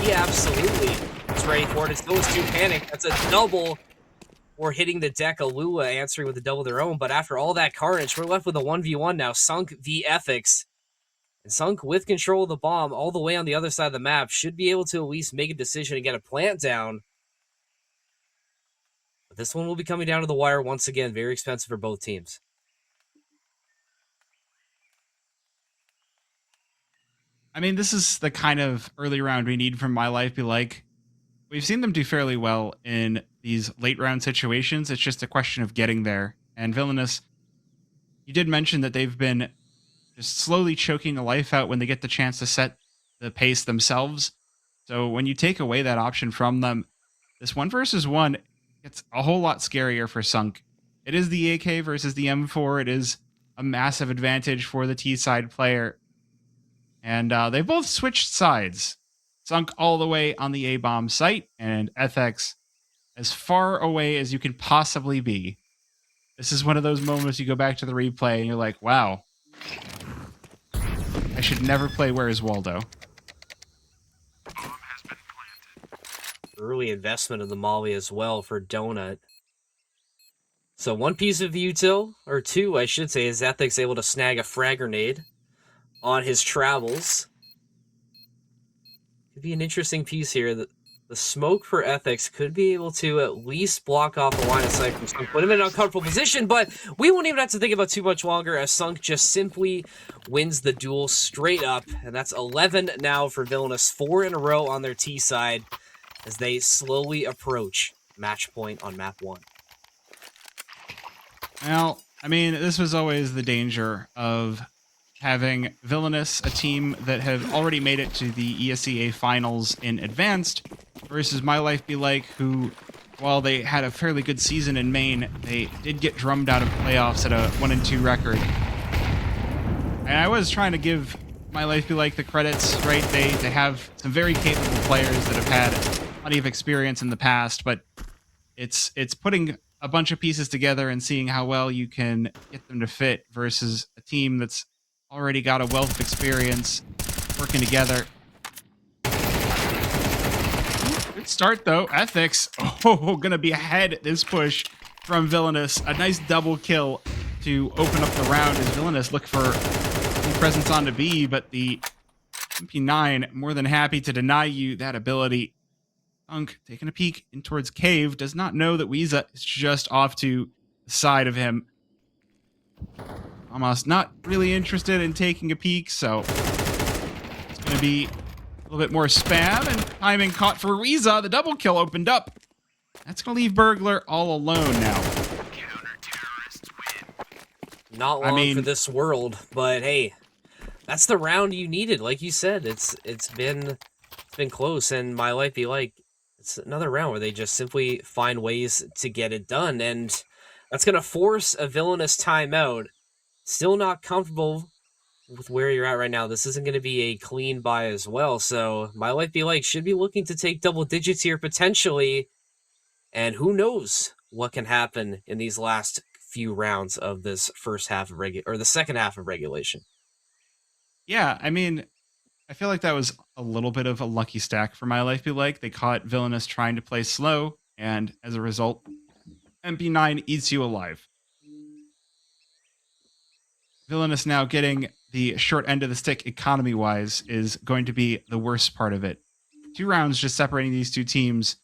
He absolutely is ready for it. It's those 2 Panic. That's a double. Or hitting the deck, Alula answering with a double their own. But after all that carnage, we're left with a 1v1 now. Sunk v Ethics. And Sunk with control of the bomb all the way on the other side of the map should be able to at least make a decision and get a plant down. But this one will be coming down to the wire once again. Very expensive for both teams. I mean, this is the kind of early round we need from My Life Be Like. We've seen them do fairly well in these late round situations. It's just a question of getting there. And Villainous, you did mention that they've been just slowly choking the life out when they get the chance to set the pace themselves. So when you take away that option from them, this 1 versus 1 gets a whole lot scarier for Sunk. It is the AK versus the M4. It is a massive advantage for the T side player. And they both switched sides. Sunk all the way on the A-bomb site, and Ethics as far away as you can possibly be. This is one of those moments you go back to the replay and you're like, wow, I should never play Where's Waldo. Early investment of the Molly as well for Donut. So 1 piece of util, or 2, I should say, is Ethics able to snag a frag grenade on his travels. Could be an interesting piece here. The smoke for Ethics could be able to at least block off the line of sight from Sunk, put him in an uncomfortable position, but we won't even have to think about too much longer as Sunk just simply wins the duel straight up, and that's 11 now for Villainous, 4 in a row on their T side as they slowly approach match point on map 1. Well, I mean, this was always the danger of having Villainous, a team that have already made it to the ESEA finals in advanced, versus My Life Be Like, who, while they had a fairly good season in Maine, they did get drummed out of playoffs at a 1-2 record. And I was trying to give My Life Be Like the credits, right? They have some very capable players that have had plenty of experience in the past, but it's putting a bunch of pieces together and seeing how well you can get them to fit versus a team that's already got a wealth of experience working together. Good start, though. Ethics, gonna be ahead at this push from Villainous. A nice double kill to open up the round as Villainous look for presence on to B, but the MP9 more than happy to deny you that ability. Sunk taking a peek in towards Cave, does not know that Wiza is just off to the side of him. Almost not really interested in taking a peek, so it's going to be a little bit more spam, and timing caught for Wiza. The double kill opened up. That's going to leave Burglar all alone now. Not long for this world, but hey, that's the round you needed. Like you said, it's been close, and My Life Be Like it's another round where they just simply find ways to get it done, and that's going to force a Villainous timeout. Still not comfortable with where you're at right now. This isn't going to be a clean buy as well, so My Life Be Like should be looking to take double digits here potentially, and who knows what can happen in these last few rounds of this first half of or the second half of regulation. Yeah, I mean, I feel like that was a little bit of a lucky stack for My Life Be Like. They caught Villainous trying to play slow, and as a result, MP9 eats you alive. Villainous now getting the short end of the stick economy wise is going to be the worst part of it. 2 rounds just separating these two teams.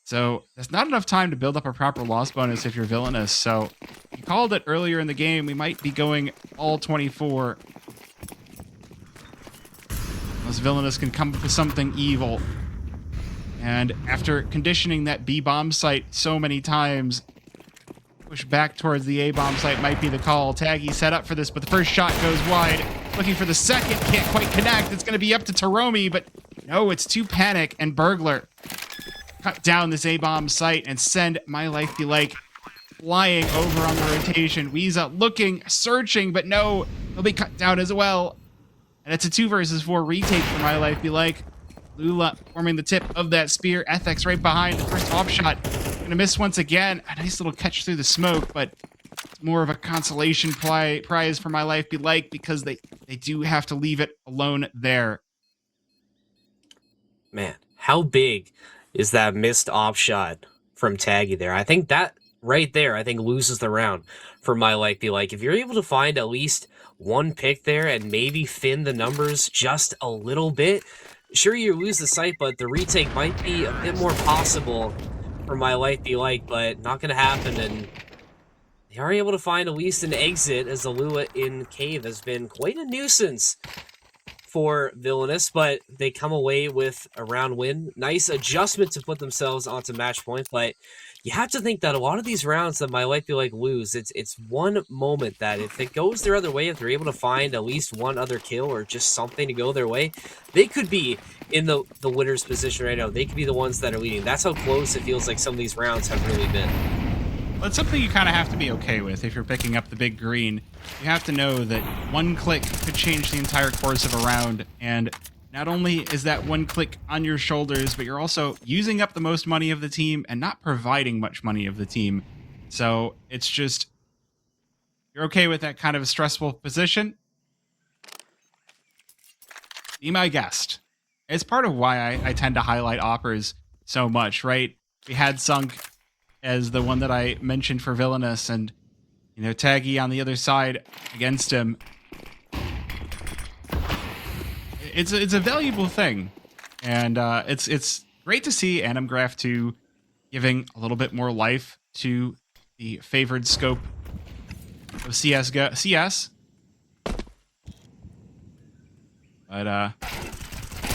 So there's not enough time to build up a proper loss bonus if you're Villainous. So you called it earlier in the game. We might be going all 24. Unless Villainous can come up with something evil. And after conditioning that B bomb site so many times, push back towards the A bomb site might be the call. Taggy set up for this, but the first shot goes wide. Looking for the second, can't quite connect. It's going to be up to Taromi, but no, it's too Panic and Burglar. Cut down this A bomb site and send My Life Be Like flying over on the rotation. Weeza looking, searching, but no, he'll be cut down as well. And it's a 2 versus 4 retake for My Life Be Like. Lula forming the tip of that spear. Ethics right behind the first off shot. Gonna miss once again. A nice little catch through the smoke, but it's more of a consolation prize for My Life Be Like because they do have to leave it alone there. Man, how big is that missed off shot from Taggy there? I think that right there, I think loses the round for My Life Be Like. If you're able to find at least one pick there and maybe thin the numbers just a little bit, sure, you lose the site, but the retake might be a bit more possible for My Life Be Like, but not going to happen. And they are able to find at least an exit, as the Lua in Cave has been quite a nuisance for Villainous, but they come away with a round win. Nice adjustment to put themselves onto match point, but you have to think that a lot of these rounds that My Life Be Like lose, it's one moment that if it goes their other way, if they're able to find at least one other kill or just something to go their way, they could be in the winner's position right now. They could be the ones that are leading. That's how close it feels like some of these rounds have really been. Well, it's something you kind of have to be okay with if you're picking up the big green. You have to know that one click could change the entire course of a round, and not only is that one click on your shoulders, but you're also using up the most money of the team and not providing much money of the team. So it's just, you're okay with that kind of a stressful position. Be my guest. It's part of why I tend to highlight Oppers so much, right? We had Sunk as the one that I mentioned for Villainous, and you know, Taggy on the other side against him. It's a valuable thing, and it's great to see Animgraph 2 giving a little bit more life to the favored scope of CS. But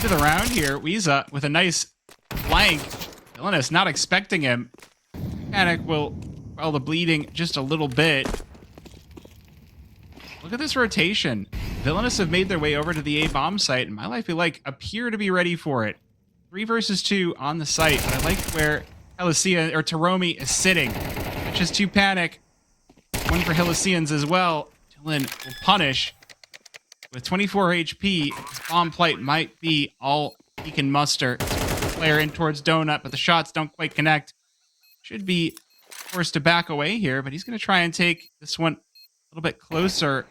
to the round here, Weeza with a nice flank. Villainous not expecting him. Panic will quell the bleeding just a little bit. Look at this rotation. Villainous have made their way over to the A bomb site, and My Life Be Like appear to be ready for it. 3 versus 2 on the site. But I like where Helicia or Taromi is sitting. Catches 2 Panic. One for Helicians as well. Dylan will punish. With 24 HP, his bomb plate might be all he can muster. Player in towards Donut, but the shots don't quite connect. Should be forced to back away here, but he's going to try and take this one a little bit closer.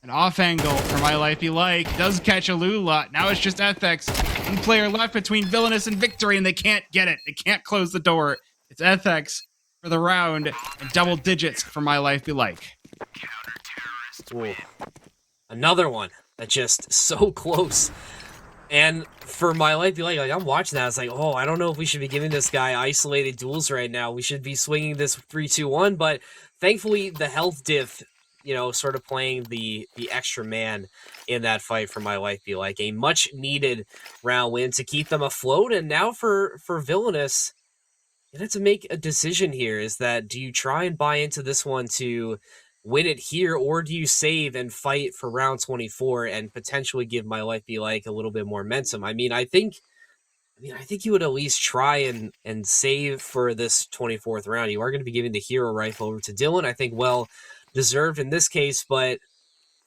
An off angle for My Life Be Like. Does catch a Lula. Now it's just Ethics. One player left between Villainous and Victory, and they can't get it. They can't close the door. It's Ethics for the round, and double digits for My Life Be Like. Ooh. Another one that just so close. And for My Life Be Like, I'm watching that. It's like, oh, I don't know if we should be giving this guy isolated duels right now. We should be swinging this 3-2-1. But thankfully, the health diff, you know, sort of playing the extra man in that fight for My Life Be Like. A much needed round win to keep them afloat. And now for Villainous, you have to make a decision here. Is that, do you try and buy into this one to win it here, or do you save and fight for round 24 and potentially give My Life Be Like a little bit more momentum? I mean, I think I mean, I think you would at least try and save for this 24th round. You are going to be giving the hero rifle over to Dylan. I think well deserved in this case, but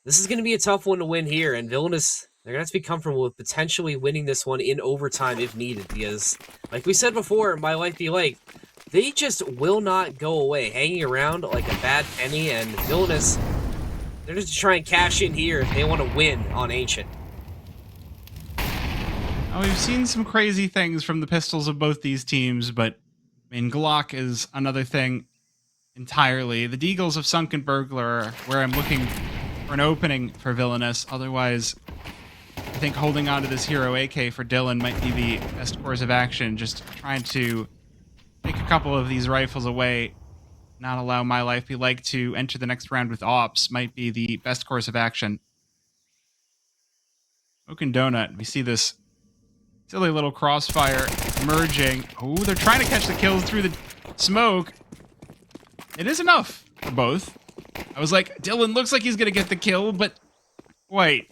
this is going to be a tough one to win here. And Villainous, they're going to have to be comfortable with potentially winning this one in overtime if needed, because, like we said before, My Life Be Like, they just will not go away, hanging around like a bad penny. And Villainous, they're just trying to cash in here if they want to win on Ancient. Oh, we've seen some crazy things from the pistols of both these teams, but I mean, Glock is another thing entirely. The Deagles of Sunken Burglar are where I'm looking for an opening for Villainous. Otherwise, I think holding on to this hero AK for Dylan might be the best course of action. Just trying to take a couple of these rifles away, not allow My Life Be Like to enter the next round with ops might be the best course of action. Smoking Donut, we see this silly little crossfire emerging. Oh, they're trying to catch the kills through the smoke. It is enough for both. I was like, Dylan looks like he's going to get the kill, but wait.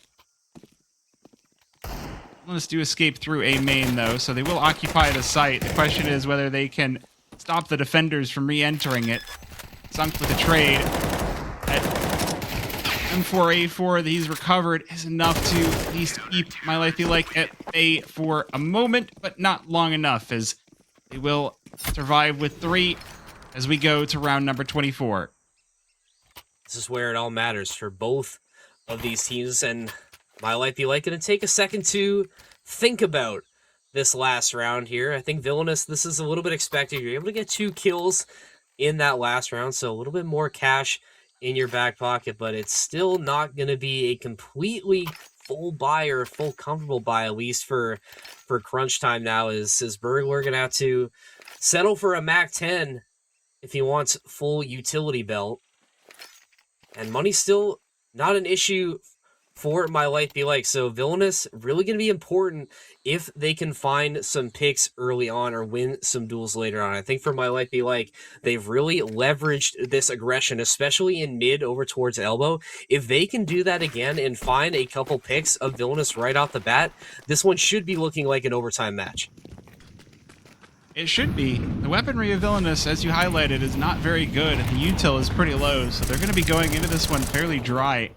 Let's do escape through A main, though, so they will occupy the site. The question is whether they can stop the defenders from re-entering it. Sunk with a trade. At M4A4 that he's recovered is enough to at least keep My Life Be Like at bay for a moment, but not long enough, as they will survive with 3 as we go to round number 24. This is where it all matters for both of these teams, and My Life Be Like going to take a second to think about this last round here. I think Villainous, this is a little bit expected. You're able to get 2 kills in that last round, so a little bit more cash in your back pocket, but it's still not going to be a completely full buy or full comfortable buy, at least for crunch time now. Is Burglar going to have to settle for a Mac 10 if he wants full utility belt? And money's still not an issue for My Life Be Like. So Villainous really going to be important if they can find some picks early on or win some duels later on. I think for My Life Be Like, they've really leveraged this aggression, especially in mid over towards elbow. If they can do that again and find a couple picks of Villainous right off the bat, this one should be looking like an overtime match. It should be. The weaponry of Villainous, as you highlighted, is not very good, and the util is pretty low, so they're going to be going into this one fairly dry.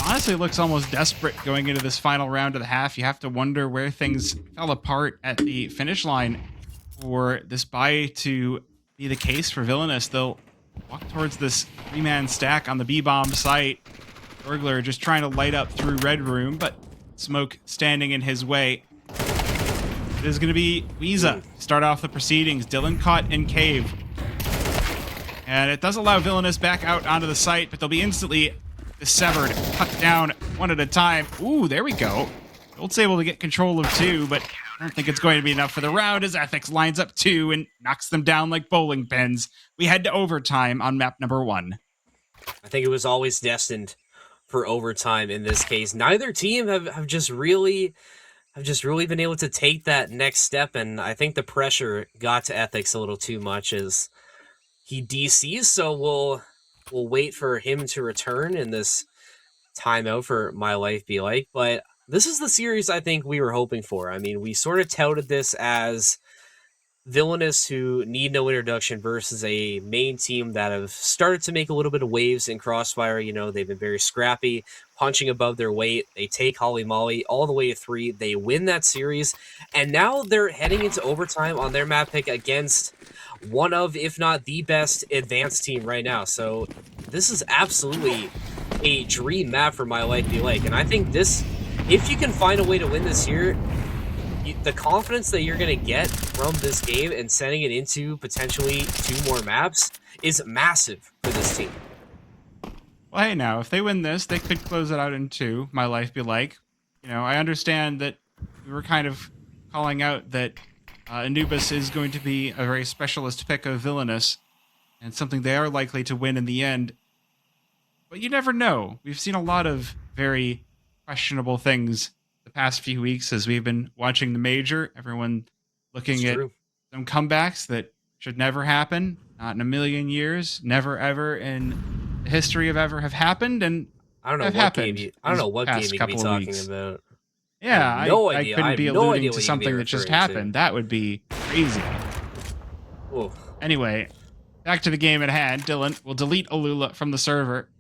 Honestly, it looks almost desperate going into this final round of the half. You have to wonder where things fell apart at the finish line for this buy to be the case for Villainous. They'll walk towards this 3-man stack on the B-bomb site. Burglar just trying to light up through Red Room, but smoke standing in his way. It is going to be Weeza start off the proceedings. Dylan caught in cave. And it does allow Villainous back out onto the site, but they'll be instantly dissevered, cut down one at a time. Ooh, there we go. Bolt's able to get control of 2, but I don't think it's going to be enough for the round as Ethics lines up 2 and knocks them down like bowling pins. We head to overtime on map number 1. I think it was always destined for overtime in this case. Neither team have just really been able to take that next step, and I think the pressure got to Ethics a little too much as he DCs, so we'll wait for him to return in this timeout for My Life Be Like. But this is the series I think we were hoping for. I mean, we sort of touted this as Villainous, who need no introduction, versus a main team that have started to make a little bit of waves in Crossfire. You know, they've been very scrappy, punching above their weight. They take Holly Molly all the way to 3. They win that series, and now they're heading into overtime on their map pick against one of, if not the best advanced team right now. So this is absolutely a dream map for My Life Be Like. And I think this, if you can find a way to win this here, the confidence that you're going to get from this game and sending it into potentially 2 more maps is massive for this team. Well, hey, now, if they win this, they could close it out in 2, My Life Be Like. You know, I understand that we were kind of calling out that Anubis is going to be a very specialist pick of Villainous and something they are likely to win in the end. But you never know. We've seen a lot of very questionable things the past few weeks as we've been watching the major. Everyone looking at some comebacks that should never happen, not in a million years, never ever in the history of ever have happened, and I don't know what game you could be talking about. I have Yeah, no I idea. I couldn't have be no alluding idea to what you'd be something that just referring to. happened. That would be crazy. Oh, Anyway, back to the game at hand. Dylan will delete Alula from the server.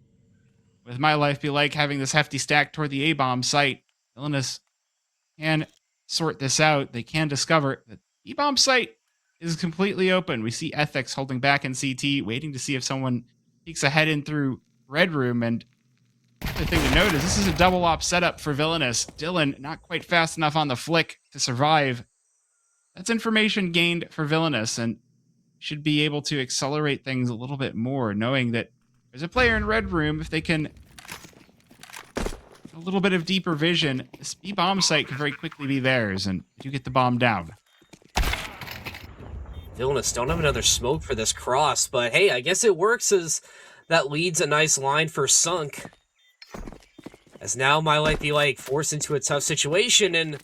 With my life be like having this hefty stack toward the A-bomb site, Villainous can sort this out. They can discover that the E-bomb site is completely open. We see Ethics holding back in CT, waiting to see if someone peeks ahead in through Red Room. And the thing to note is this is a double op setup for Villainous. Dylan not quite fast enough on the flick to survive. That's information gained for Villainous and should be able to accelerate things a little bit more, knowing that there's a player in Red Room. If they can a little bit of deeper vision, this B-bomb site could very quickly be theirs, and you get the bomb down. Villainous don't have another smoke for this cross, but hey, I guess it works as that leads a nice line for Sunk. As now my life be like forced into a tough situation, and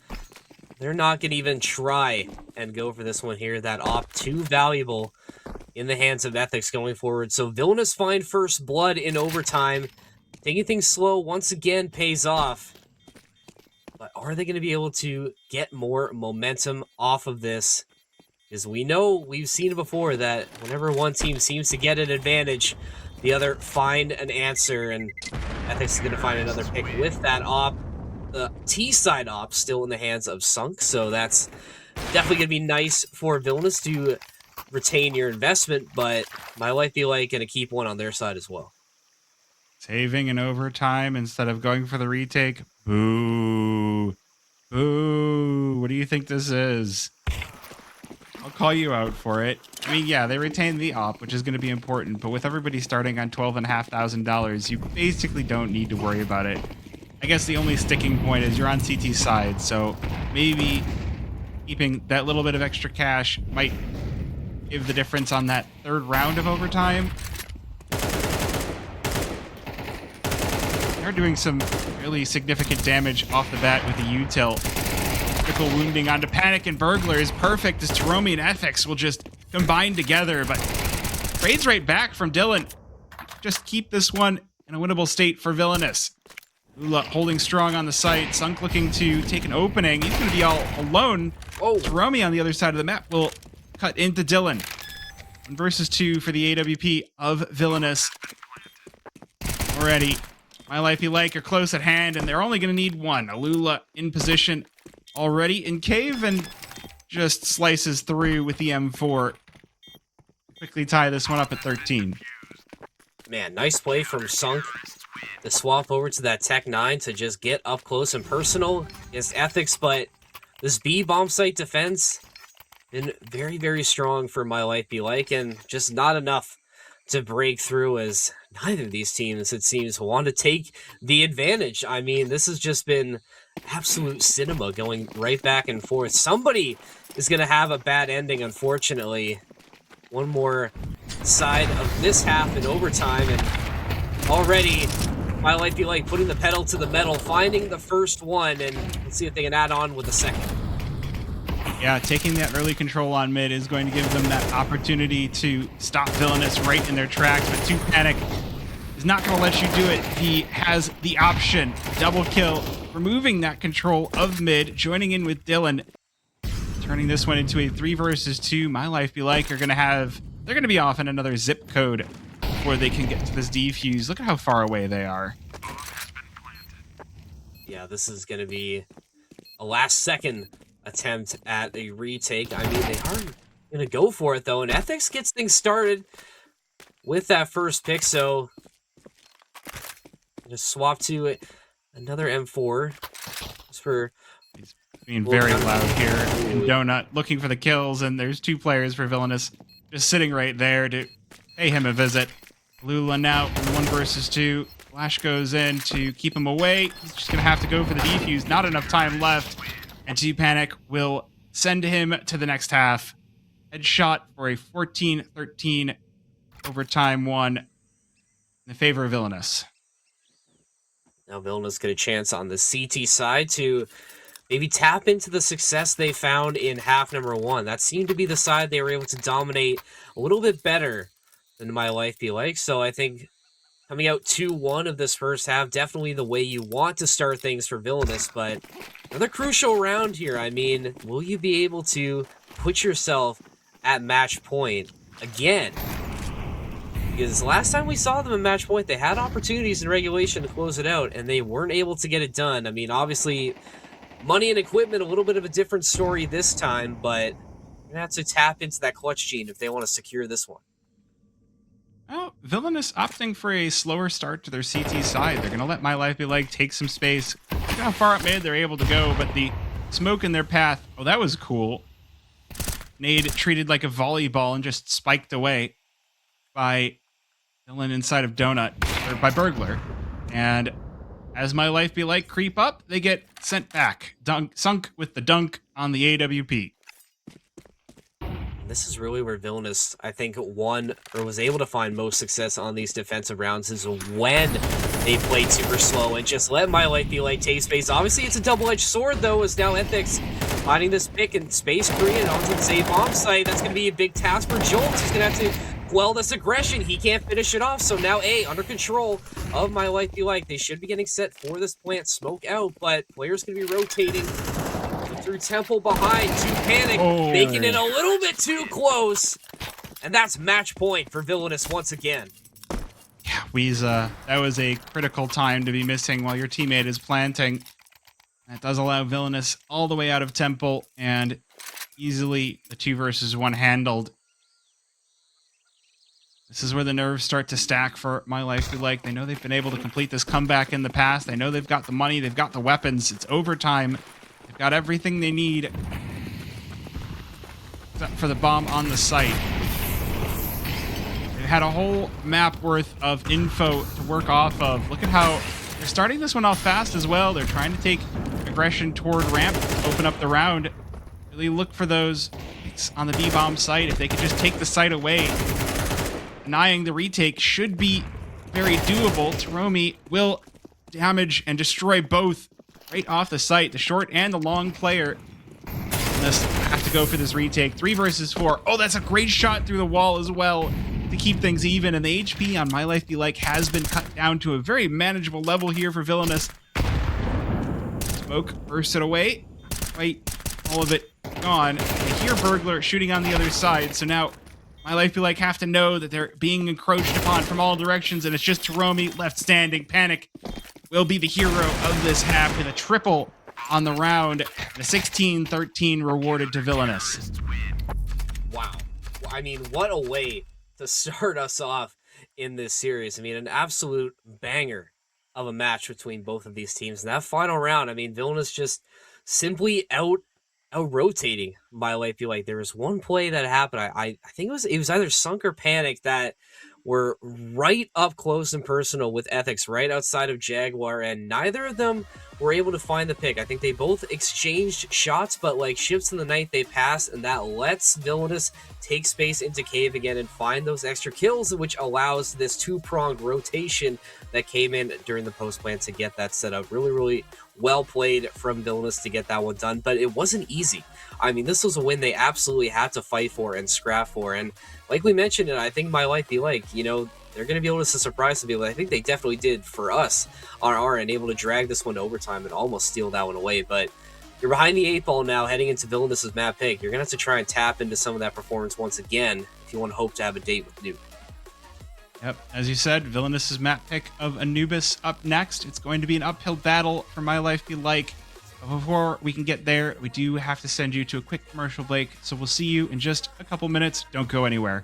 they're not going to even try and go for this one here. That op too valuable in the hands of Ethics going forward. So Villainous find first blood in overtime. Taking things slow once again pays off. But are they going to be able to get more momentum off of this? Because we know, we've seen it before, that whenever one team seems to get an advantage, the other find an answer, and Ethics is going to find another pick with that op. The T-side op still in the hands of Sunk, so that's definitely going to be nice for Villainous to retain your investment, but my life be like going to keep one on their side as well. Saving in overtime instead of going for the retake. Boo. Boo. What do you think this is? I'll call you out for it. I mean, yeah, they retained the op, which is going to be important, but with everybody starting on $12,500, you basically don't need to worry about it. I guess the only sticking point is you're on CT's side, so maybe keeping that little bit of extra cash might give the difference on that third round of overtime. They're doing some really significant damage off the bat with the util. Critical wounding onto Panic and Burglar is perfect as Taromi and Ethics will just combine together, but trades right back from Dylan. Just keep this one in a winnable state for Villainous. Lula holding strong on the site. Sunk looking to take an opening. He's going to be all alone. Oh, Taromi on the other side of the map will cut into Dylan. 1 versus 2 for the AWP of Villainous. Already, my life you like are close at hand, and they're only going to need one. Alula in position already in cave and just slices through with the M4. Quickly tie this one up at 13. man, nice play from Sunk. The swap over to that Tech 9 to just get up close and personal against Ethics, but this B bomb site defense been very, very strong for my life be like, and just not enough to break through, as neither of these teams, it seems, want to take the advantage. I mean, this has just been absolute cinema going right back and forth. Somebody is going to have a bad ending, unfortunately. One more side of this half in overtime, and already my life be like putting the pedal to the metal, finding the first one, and let's see if they can add on with the second. Yeah, taking that early control on mid is going to give them that opportunity to stop Villainous right in their tracks, but 2 Panic is not going to let you do it. He has the option. Double kill, removing that control of mid, joining in with Dylan, turning this one into a 3 versus 2. My life be like they're going to be off in another zip code before they can get to this defuse. Look at how far away they are. Yeah, this is going to be a last second attempt at a retake. I mean, they are going to go for it, though, and Ethics gets things started with that first pick, so just swap to another M4 just for Being very loud here, and Donut looking for the kills, and there's 2 players for Villainous just sitting right there to pay him a visit. Lula now in 1 versus 2. Flash goes in to keep him away. He's just going to have to go for the defuse. Not enough time left. And 2 Panic will send him to the next half. Headshot for a 14-13 overtime 1 in the favor of Villainous. Now Villainous get a chance on the CT side to maybe tap into the success they found in half number 1. That seemed to be the side they were able to dominate a little bit better than my life be like. So I think Coming out 2-1 of this first half, definitely the way you want to start things for Villainous, but another crucial round here. I mean, will you be able to put yourself at match point again? Because last time we saw them at match point, they had opportunities in regulation to close it out, and they weren't able to get it done. I mean, obviously, money and equipment, a little bit of a different story this time, but you're going to have to tap into that clutch gene if they want to secure this one. Oh, Villainous opting for a slower start to their CT side. They're going to let My Life Be Like take some space. Look how far up mid they're able to go, but the smoke in their path, oh, that was cool. Nade treated like a volleyball and just spiked away by Villain inside of Donut, or by Burglar. And as My Life Be Like creep up, they get sent back. Sunk with the dunk on the AWP. This is really where Villainous, I think, won or was able to find most success on these defensive rounds is when they played super slow and just let My Life Be Like take space. Obviously, it's a double-edged sword, though, as now Ethics finding this pick and space Korean onto the safe bomb site. That's going to be a big task for Jolt. He's going to have to quell this aggression. He can't finish it off, so now A, under control of My Life Be Like. They should be getting set for this plant. Smoke out, but players going to be rotating through Temple behind to Panic, making it a little bit too close. And that's match point for Villainous once again. Yeah, Weeza, that was a critical time to be missing while your teammate is planting. That does allow Villainous all the way out of Temple and easily the 2 versus 1 handled. This is where the nerves start to stack for My Life Be Like. They know they've been able to complete this comeback in the past. They know they've got the money, they've got the weapons. It's overtime. They've got everything they need except for the bomb on the site. They've had a whole map worth of info to work off of. Look at how they're starting this one off fast as well. They're trying to take aggression toward ramp, open up the round. Really look for those hits on the B-bomb site. If they could just take the site away, denying the retake should be very doable. Taromi will damage and destroy both right off the site. The short and the long player must have to go for this retake. 3 versus 4. Oh, that's a great shot through the wall as well to keep things even. And the HP on My Life Be Like has been cut down to a very manageable level here for Villainous. Smoke bursts it away. Right, all of it gone. I hear Burglar shooting on the other side. So now My Life Be Like have to know that they're being encroached upon from all directions, and it's just Taromi left standing. Panic will be the hero of this half with a triple on the round, and a 16-13 rewarded to Villainous. Wow. I mean, what a way to start us off in this series. I mean, an absolute banger of a match between both of these teams. And that final round, I mean, Villainous just simply out-rotating My Life Be Like. There was one play that happened. I think it was either Sunk or Panic that were right up close and personal with Ethics right outside of Jaguar, and neither of them were able to find the pick. I think they both exchanged shots, but like ships in the night, they pass, and that lets Villainous take space into cave again and find those extra kills, which allows this 2-pronged rotation that came in during the post plan to get that set up. Really, really well played from Villainous to get that one done, but it wasn't easy. I mean, this was a win they absolutely had to fight for and scrap for, and like we mentioned, and I think My Life Be Like, you know, they're going to be able to surprise some people. I think they definitely did for us on our end, able to drag this one to overtime and almost steal that one away. But you're behind the 8 ball now, heading into Villainous's map pick. You're going to have to try and tap into some of that performance once again if you want to hope to have a date with Nuke. Yep, as you said, Villainous's map pick of Anubis up next. It's going to be an uphill battle for My Life Be Like. But before we can get there, we do have to send you to a quick commercial break. So we'll see you in just a couple minutes. Don't go anywhere.